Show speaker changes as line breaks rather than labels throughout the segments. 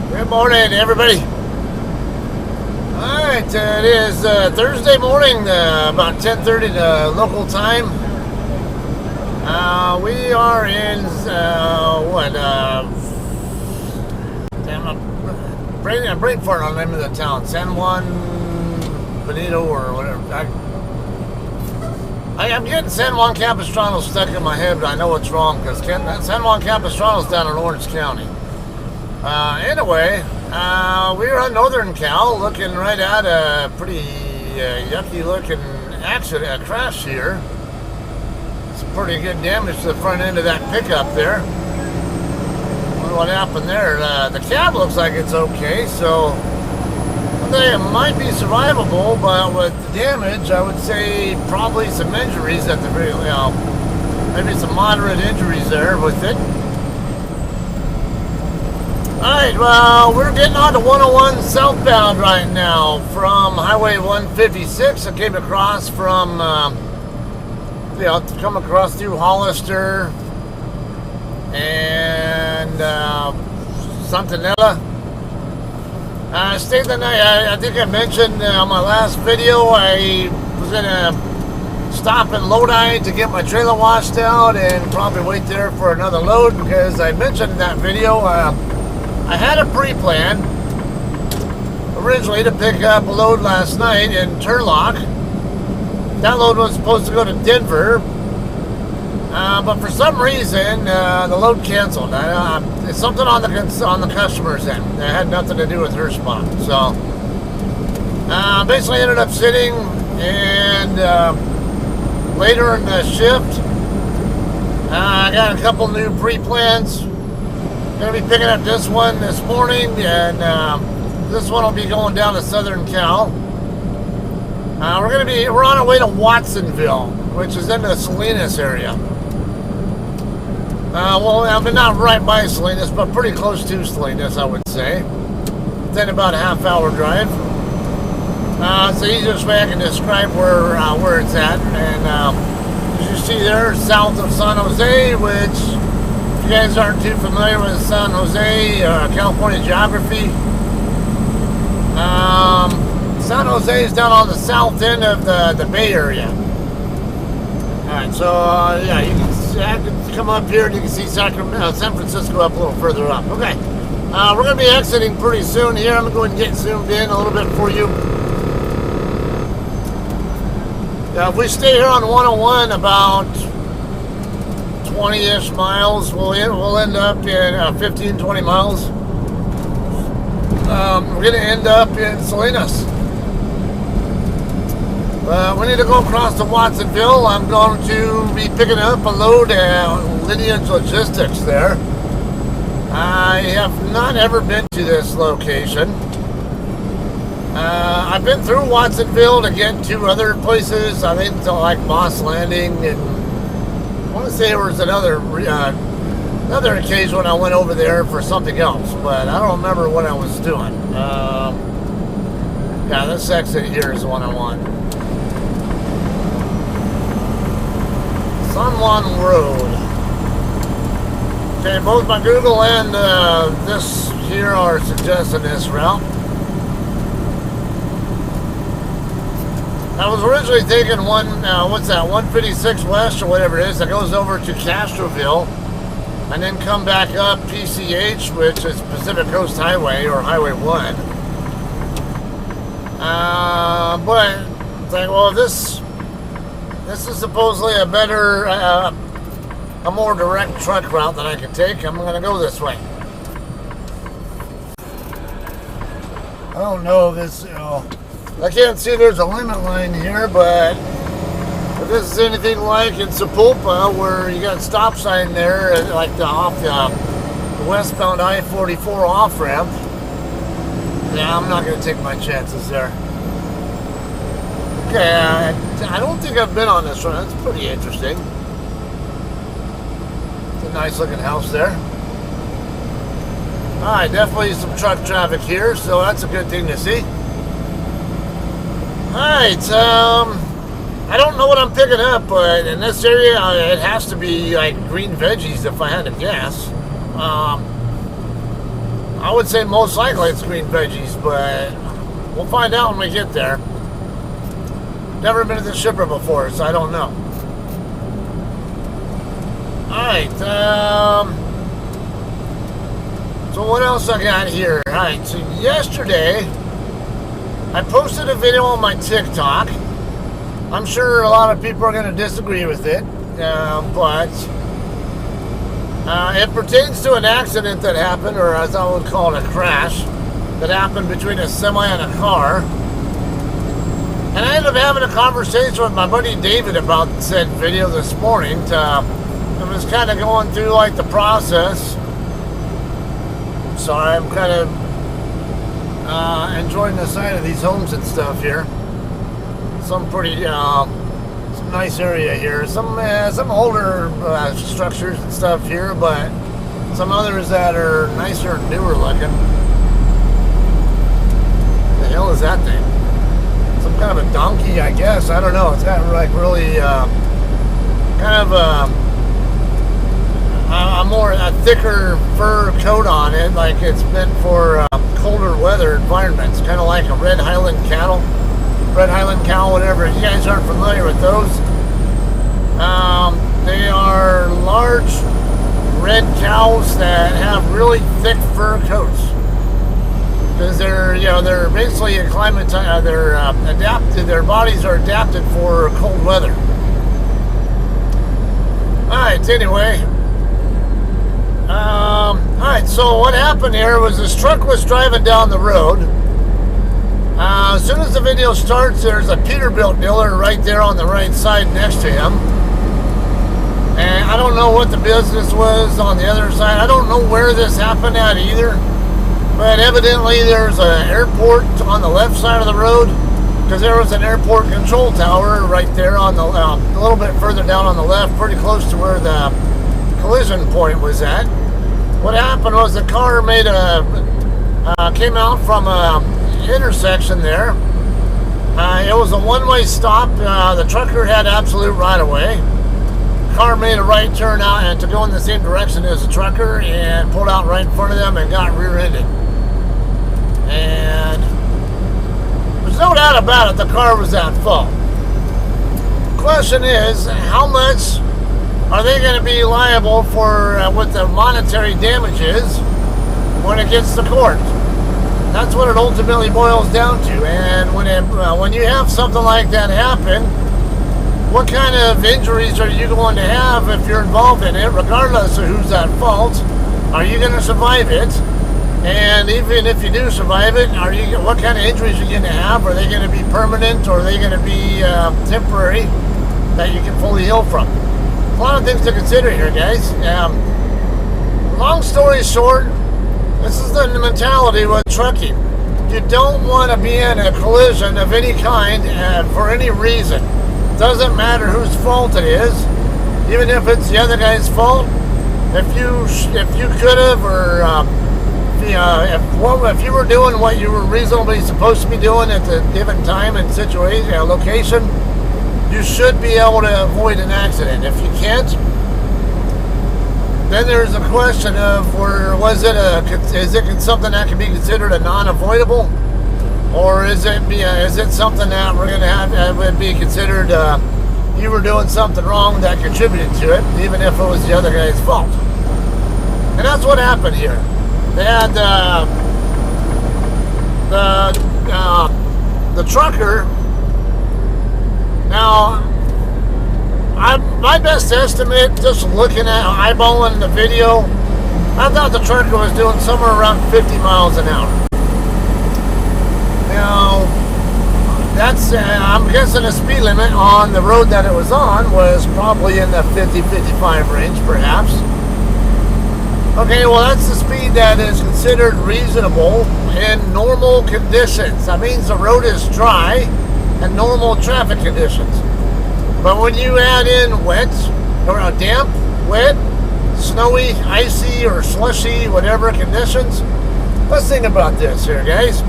Good morning, everybody. Alright, it is Thursday morning, about 10:30 local time. We are in, I'm brain fart on the name of the town. San Juan Benito or whatever. I'm getting San Juan Capistrano stuck in my head, but I know what's wrong because San Juan Capistrano is down in Orange County. Anyway, we were on Northern Cal looking right at a pretty yucky looking accident, a crash here. It's pretty good damage to the front end of that pickup there. Wonder what happened there. The cab looks like it's okay, so I think it might be survivable, but with the damage, I would say probably some injuries at the very, maybe some moderate injuries there with it. Alright, well, we're getting on to 101 southbound right now from Highway 156. I came across from, come across through Hollister and Santanella. Stayed the night. I think I mentioned on my last video I was going to stop in Lodi to get my trailer washed out and probably wait there for another load because I mentioned in that video I had a pre-plan originally to pick up a load last night in Turlock. That load was supposed to go to Denver, but for some reason the load canceled. It's something on the customer's end. It had nothing to do with her spot. So basically ended up sitting, and later in the shift, I got a couple new pre-plans. Going to be picking up this one this morning, and this one will be going down to Southern Cal. We're on our way to Watsonville, which is in the Salinas area. I mean, not right by Salinas, but pretty close to Salinas, I would say. Within about a half-hour drive. It's the easiest way I can describe where it's at. And as you see there, south of San Jose, which, if you guys aren't too familiar with San Jose, California geography, San Jose is down on the south end of the Bay Area. Alright, so yeah, you can come up here and you can see San Francisco up a little further up. Okay, we're going to be exiting pretty soon here. I'm going to go ahead and get zoomed in a little bit for you. If we stay here on 101 about 20-ish miles, we'll end up in 15, 20 miles. We're going to end up in Salinas. We need to go across to Watsonville. I'm going to be picking up a load at Lineage Logistics there. I have not ever been to this location. I've been through Watsonville to get to other places. I think to like Moss Landing, and I want to say there was another occasion when I went over there for something else, but I don't remember what I was doing. Yeah, this exit here is the one I want. San Juan Road. Okay, both my Google and this here are suggesting this route. I was originally thinking 156 West or whatever it is that goes over to Castroville and then come back up PCH, which is Pacific Coast Highway or Highway 1. But it's like, well, this is supposedly a better, a more direct truck route that I can take. I'm going to go this way. I don't know if this, I can't see there's a limit line here, but if this is anything like in Sapulpa, where you got a stop sign there, like off the westbound I-44 off-ramp, yeah, I'm not going to take my chances there. Okay, I don't think I've been on this one. That's pretty interesting. It's a nice looking house there. Alright, definitely some truck traffic here, so that's a good thing to see. Alright, I don't know what I'm picking up, but in this area, it has to be like green veggies if I had to guess. I'm I would say most likely it's green veggies, but we'll find out when we get there. Never been to the shipper before, so I don't know. Alright, so what else I got here? Alright, so yesterday I posted a video on my TikTok. I'm sure a lot of people are going to disagree with it, but it pertains to an accident that happened, or as I would call it, a crash, that happened between a semi and a car. And I ended up having a conversation with my buddy David about said video this morning. I was kind of going through like the process. Sorry, I'm kind of enjoying the sight of these homes and stuff here. Some pretty, some nice area here. Some older structures and stuff here, but some others that are nicer and newer looking. The hell is that thing? Some kind of a donkey, I guess. I don't know. It's got like really kind of a thicker fur coat on it, like it's meant for colder weather environments, kind of like a red Highland cow, whatever. If you guys aren't familiar with those, they are large red cows that have really thick fur coats, because they're basically acclimatized. They're adapted. Their bodies are adapted for cold weather. All right. Anyway. Alright, so what happened here was this truck was driving down the road. As soon as the video starts, there's a Peterbilt dealer right there on the right side next to him. And I don't know what the business was on the other side. I don't know where this happened at either. But evidently there's an airport on the left side of the road, because there was an airport control tower right there on the a little bit further down on the left, pretty close to where the collision point was at. What happened was the car came out from a intersection there. It was a one-way stop. The trucker had absolute right-of-way. Car made a right turn out and to go in the same direction as the trucker, and pulled out right in front of them and got rear-ended. And there's no doubt about it, the car was at fault. Question is, how much are they going to be liable for with the monetary damages when it gets to court? That's what it ultimately boils down to. And when you have something like that happen, what kind of injuries are you going to have if you're involved in it, regardless of who's at fault? Are you going to survive it? And even if you do survive it, what kind of injuries are you going to have? Are they going to be permanent, or are they going to be temporary that you can fully heal from? A lot of things to consider here, guys. Long story short, this is the mentality with trucking. You don't want to be in a collision of any kind for any reason. Doesn't matter whose fault it is, even if it's the other guy's fault. If you could have, or if you were doing what you were reasonably supposed to be doing at the given time and situation, location, you should be able to avoid an accident. If you can't, then there's a question of is it something that can be considered a non-avoidable, or is it something that we're going to have would be considered you were doing something wrong that contributed to it, even if it was the other guy's fault? And that's what happened here. They had the trucker. Now, my best estimate, just looking at eyeballing the video, I thought the trucker was doing somewhere around 50 miles an hour. Now, that's I'm guessing the speed limit on the road that it was on was probably in the 50-55 range, perhaps. Okay, well, that's the speed that is considered reasonable in normal conditions. That means the road is dry and normal traffic conditions. But when you add in wet, or damp, wet, snowy, icy, or slushy, whatever conditions, let's think about this here, guys.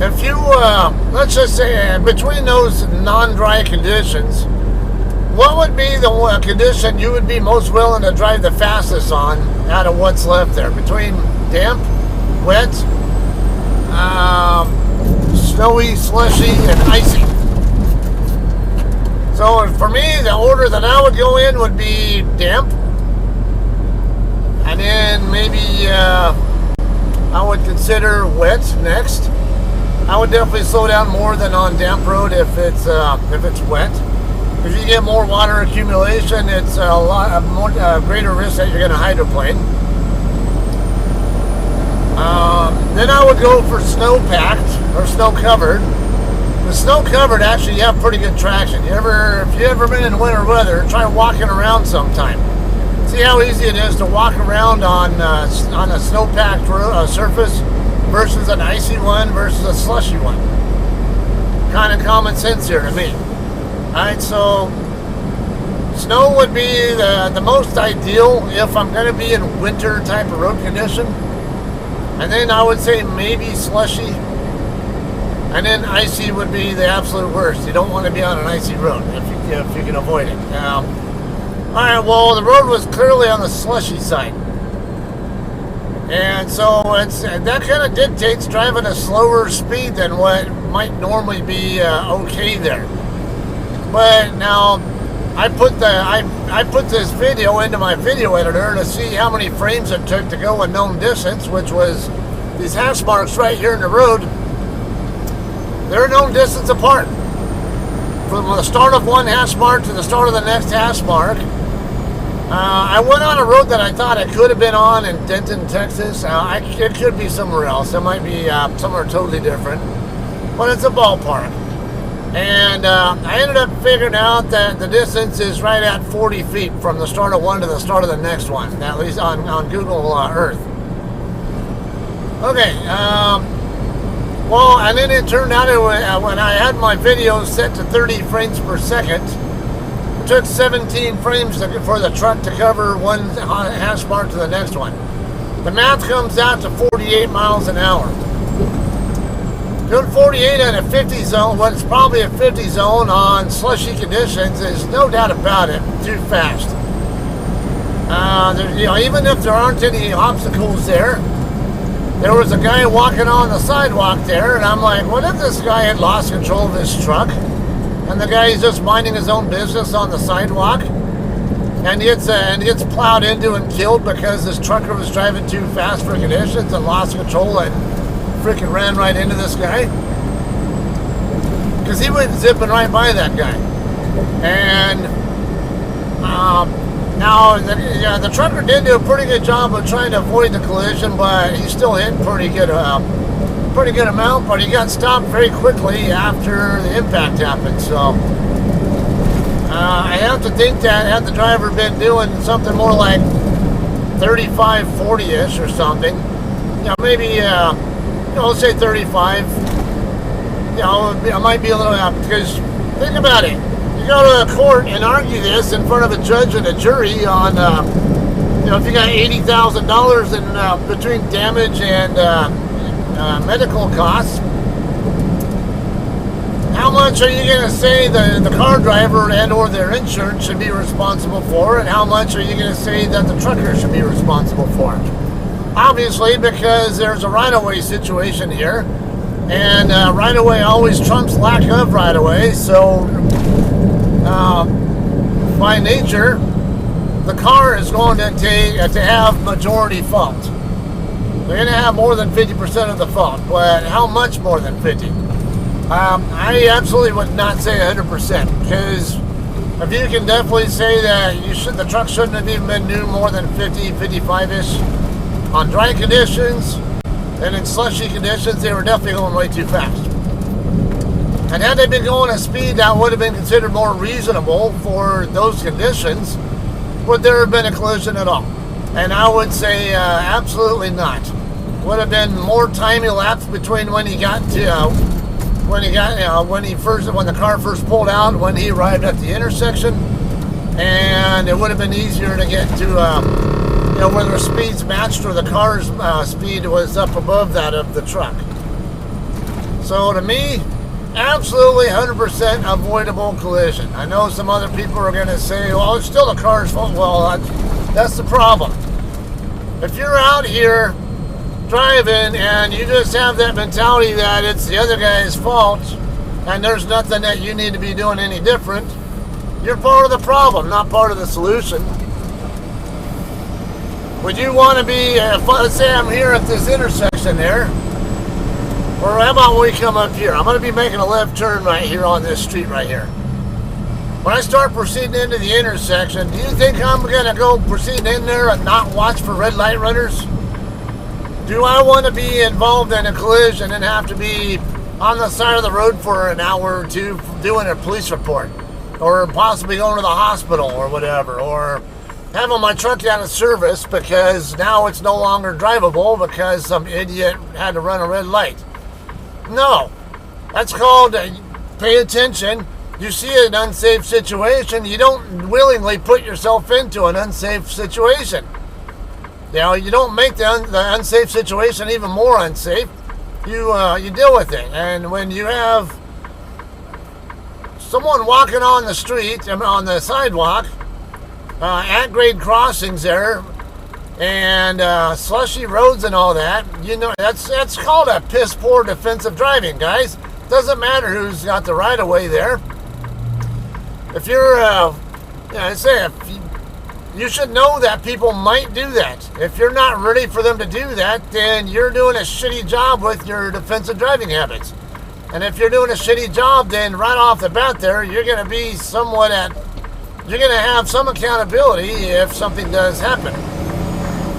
If you, let's just say, between those non-dry conditions, what would be the condition you would be most willing to drive the fastest on out of what's left there? Between damp, wet, snowy, slushy, and icy. So for me, the order that I would go in would be damp. And then maybe I would consider wet next. I would definitely slow down more than on damp road if it's wet. If you get more water accumulation, it's a lot more greater risk that you're going to hydroplane. Then I would go for snow packed or snow covered. The snow covered actually you have pretty good traction. If you ever been in winter weather, try walking around sometime. See how easy it is to walk around on a snow packed surface versus an icy one versus a slushy one. Kind of common sense here to me. Alright, so snow would be the most ideal if I'm going to be in winter type of road condition. And then I would say maybe slushy. And then icy would be the absolute worst. You don't want to be on an icy road if you can avoid it. Alright, well, the road was clearly on the slushy side. And so that kind of dictates driving a slower speed than what might normally be okay there. But now, I put this video into my video editor to see how many frames it took to go a known distance, which was these hash marks right here in the road. They're a known distance apart. From the start of one hash mark to the start of the next hash mark. I went on a road that I thought I could have been on in Denton, Texas. It could be somewhere else. It might be somewhere totally different. But it's a ballpark. And I ended up figuring out that the distance is right at 40 feet from the start of one to the start of the next one, at least on Google Earth. Okay, well, and then it turned out when I had my video set to 30 frames per second, it took 17 frames for the truck to cover one hash mark to the next one. The math comes out to 48 miles an hour. Doing 48 in a 50 zone, what's probably a 50 zone on slushy conditions, is no doubt about it, too fast. Even if there aren't any obstacles there was a guy walking on the sidewalk there, and I'm like, what if this guy had lost control of his truck? And the guy is just minding his own business on the sidewalk, and gets plowed into and killed because this trucker was driving too fast for conditions and lost control and freaking ran right into this guy, because he went zipping right by that guy. And now the trucker did do a pretty good job of trying to avoid the collision, but he still hit pretty good amount. But he got stopped very quickly after the impact happened. So I have to think that had the driver been doing something more like 35, 40-ish or something, maybe. Let's say 35. I might be a little out, because think about it. You go to a court and argue this in front of a judge and a jury on, if you got $80,000 in between damage and medical costs. How much are you going to say the car driver and or their insurance should be responsible for, and how much are you going to say that the trucker should be responsible for? Obviously, because there's a right-of-way situation here, and right-of-way always trumps lack of right-of-way, so by nature, the car is going to have majority fault. They're going to have more than 50% of the fault, but how much more than 50? I absolutely would not say 100%, because if you can definitely say that the truck shouldn't have even been new more than 50, 55-ish, on dry conditions, and in slushy conditions, they were definitely going way too fast. And had they been going at a speed that would have been considered more reasonable for those conditions, would there have been a collision at all? And I would say absolutely not. Would have been more time elapsed between when the car first pulled out, when he arrived at the intersection, and it would have been easier to get to where their speeds matched or the car's speed was up above that of the truck. So to me, absolutely 100% avoidable collision. I know some other people are going to say, well, it's still the car's fault. Well, that's the problem. If you're out here driving and you just have that mentality that it's the other guy's fault and there's nothing that you need to be doing any different, you're part of the problem, not part of the solution. Would you want to be, let's say I'm here at this intersection there, or how about when we come up here? I'm going to be making a left turn right here on this street right here. When I start proceeding into the intersection, do you think I'm going to go proceeding in there and not watch for red light runners? Do I want to be involved in a collision and have to be on the side of the road for an hour or two doing a police report? Or possibly going to the hospital or whatever? Or having my truck out of service because now it's no longer drivable because some idiot had to run a red light? No. That's called pay attention. You see an unsafe situation, you don't willingly put yourself into an unsafe situation. You know, you don't make the unsafe situation even more unsafe. You deal with it. And when you have someone walking on the street, on the sidewalk, at grade crossings there, and slushy roads and all that, you know, that's called a piss poor defensive driving, guys. Doesn't matter who's got the right of way there. If you're, you should know that people might do that. If you're not ready for them to do that, then you're doing a shitty job with your defensive driving habits. And if you're doing a shitty job, then right off the bat there, you're going to be you're going to have some accountability if something does happen.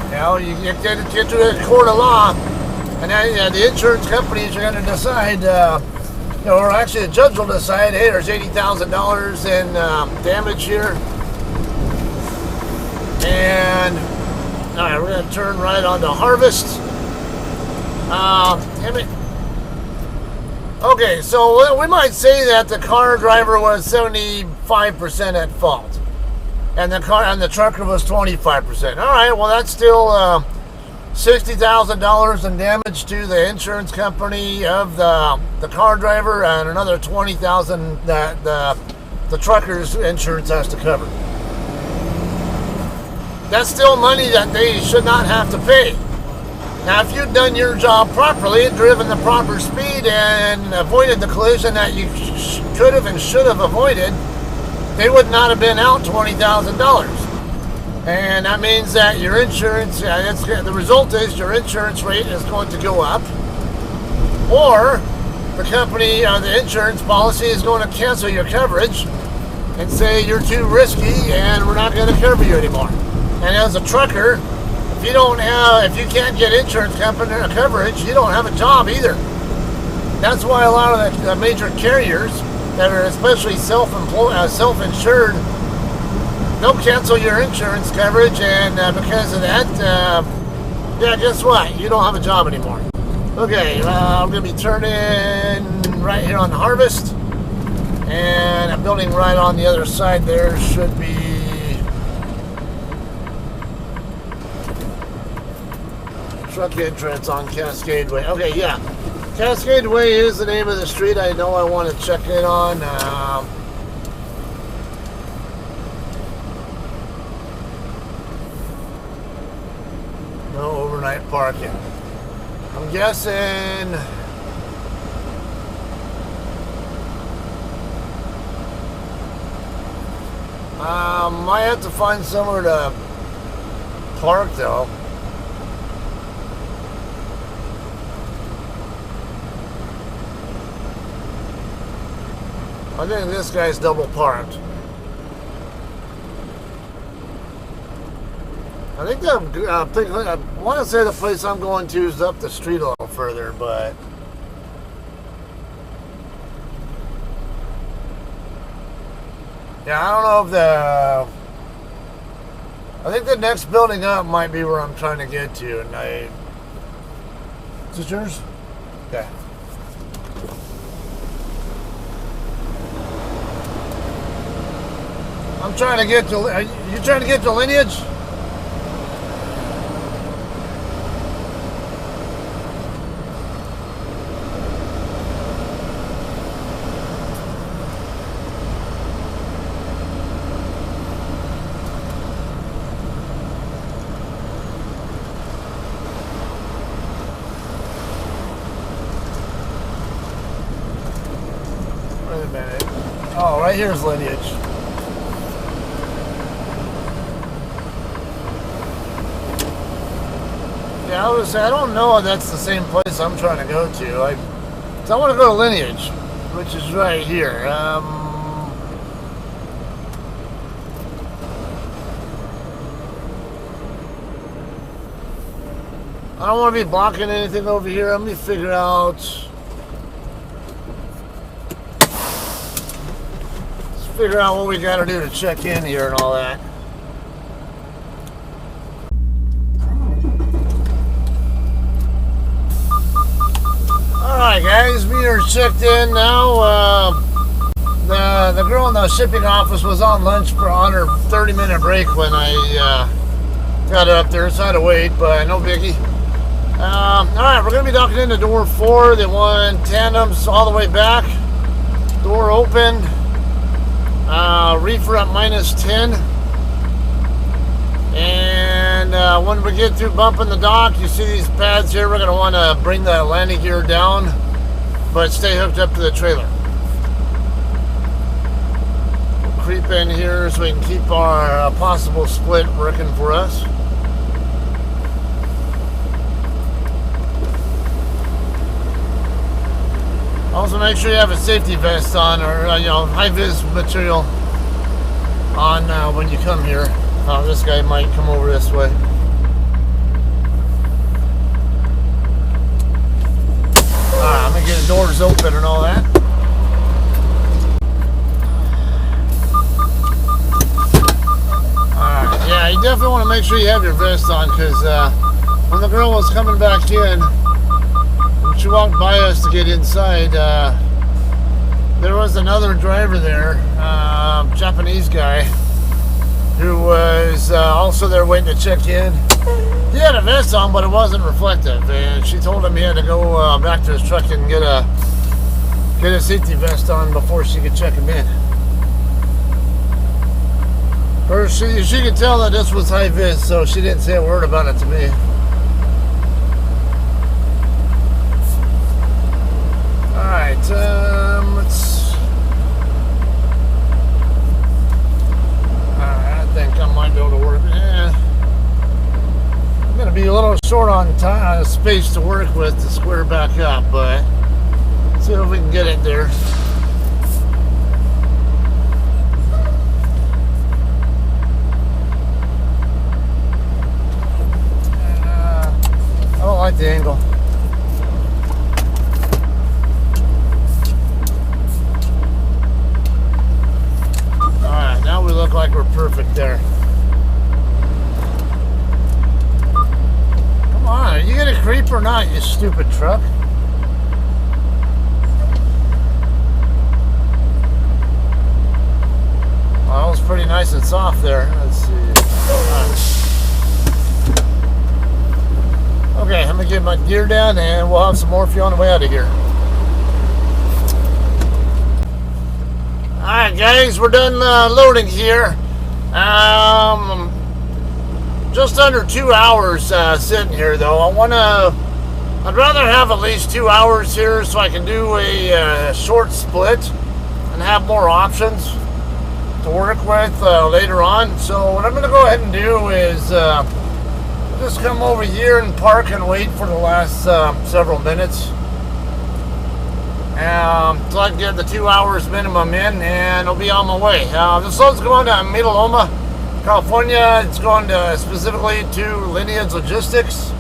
You know, you get to a court of law, and then the insurance companies are going to decide, or actually the judge will decide, hey, there's $80,000 in damage here. And, all right, we're going to turn right onto Harvest. Damn it. Okay, so we might say that the car driver was 75% at fault, and the trucker was 25%. All right, well that's still $60,000 in damage to the insurance company of the car driver, and another $20,000 that the trucker's insurance has to cover. That's still money that they should not have to pay. Now, if you'd done your job properly, driven the proper speed, and avoided the collision that you could have and should have avoided, they would not have been out $20,000. And that means that your insurance, the result is your insurance rate is going to go up, or the company, the insurance policy is going to cancel your coverage and say you're too risky and we're not going to cover you anymore. And as a trucker, if you can't get insurance company coverage, you don't have a job either. That's why a lot of the major carriers that are especially self-insured, they'll cancel your insurance coverage, and because of that, guess what? You don't have a job anymore. Okay, I'm going to be turning right here on Harvest, and a building right on the other side there should be truck entrance on Cascade Way. Okay, yeah. Cascade Way is the name of the street I know I want to check in on. No overnight parking. I'm guessing might have to find somewhere to park though. I think this guy's double parked. I think I want to say the place I'm going to is up the street a little further, but yeah, I don't know if I think the next building up might be where I'm trying to get to, and is this yours? Yeah. I'm trying to get to. Are you trying to get to Lineage? right here's Lineage. Yeah, I don't know if that's the same place I'm trying to go to. So I want to go to Lineage, which is right here. I don't want to be blocking anything over here. Let me figure out. Let's figure out what we got to do to check in here and all that. Alright guys, we are checked in now. The girl in the shipping office was on lunch on her 30-minute break when I got her up there, so I had to wait, but no biggie. Alright, we're going to be docking into door 4. They want tandems all the way back. Door opened. Reefer at -10. And when we get through bumping the dock, you see these pads here. We're going to want to bring the landing gear down, but stay hooked up to the trailer. We'll creep in here so we can keep our possible split working for us. Also, make sure you have a safety vest on, or high-vis material on when you come here. This guy might come over this way. I'm gonna get the doors open and all that. Alright, yeah, you definitely want to make sure you have your vest on, because when the girl was coming back in, she walked by us to get inside, there was another driver there, Japanese guy, who was also there waiting to check in. He had a vest on, but it wasn't reflective, and she told him he had to go back to his truck and get a safety vest on before she could check him in. Or she could tell that this was high vis, so she didn't say a word about it to me. Alright, let's... I think I might be able to work. I'm going to be a little short on time, space to work with to square back up, but let's see if we can get it there. I don't like the angle. Alright, now we look like we're perfect there. Come on, are you gonna creep or not, you stupid truck? Well, that was pretty nice and soft there. Let's see. Okay, I'm gonna get my gear down and we'll have some more for you on the way out of here. Alright guys, we're done loading here. Just under 2 hours sitting here though. I'd rather have at least 2 hours here so I can do a short split and have more options to work with later on. So what I'm going to go ahead and do is just come over here and park and wait for the last several minutes so I can get the 2 hours minimum in, and I'll be on my way. This load's going to Metaloma, California. It's going to specifically to Lineage Logistics.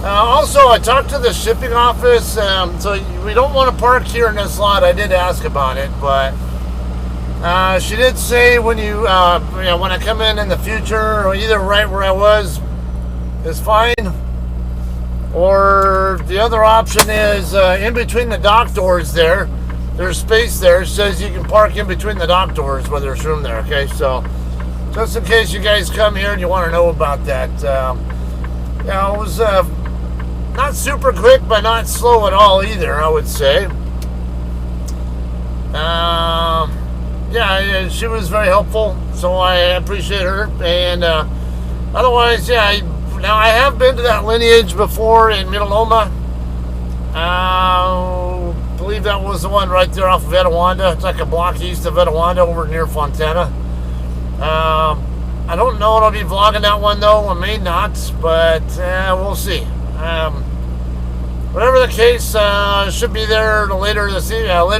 Also, I talked to the shipping office, so we don't want to park here in this lot. I did ask about it, but she did say when when I come in the future, or either right where I was is fine, or the other option is in between the dock doors there's space there. It says you can park in between the dock doors where there's room there. Okay, so just in case you guys come here and you want to know about that. It was not super quick, but not slow at all either, I would say. Yeah, she was very helpful, so I appreciate her. And otherwise, yeah, now I have been to that Lineage before in Metaloma. believe that was the one right there off of Etowanda. It's like a block east of Etowanda over near Fontana. I don't know if I'll be vlogging that one though. I may not, but we'll see. Whatever the case, should be there later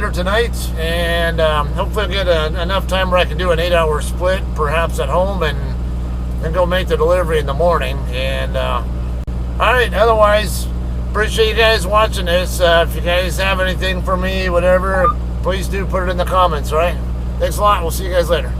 tonight, and hopefully I'll get enough time where I can do an 8-hour split, perhaps at home, and then go make the delivery in the morning. And all right, otherwise, appreciate you guys watching this. If you guys have anything for me, whatever, please do put it in the comments. All right, thanks a lot. We'll see you guys later.